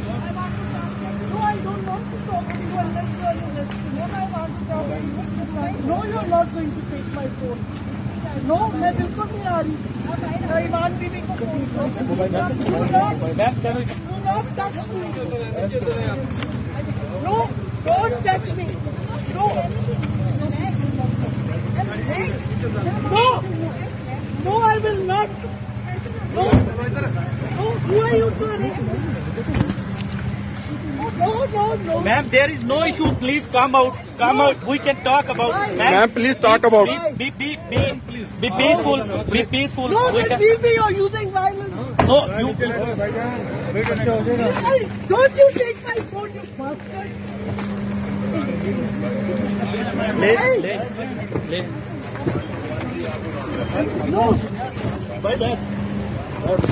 No, I don't want to talk to you unless you are arrested. What I want to talk to you. No, you are not going to take my phone. No, मैं बिल्कुल नहीं आ रही. ईमान बीबी को phone करो. Do not touch me. No, don't touch me. No. No, I will not. No. No, who are you to arrest me? No. Ma'am, there is no issue. Please come out. Come out. We can talk about. Ma'am, please talk about. Be peaceful. Be peaceful. No, We let can- me be. You're using violence. No, you. Don't you take my phone, you bastard. Let. No. Bye, Dad.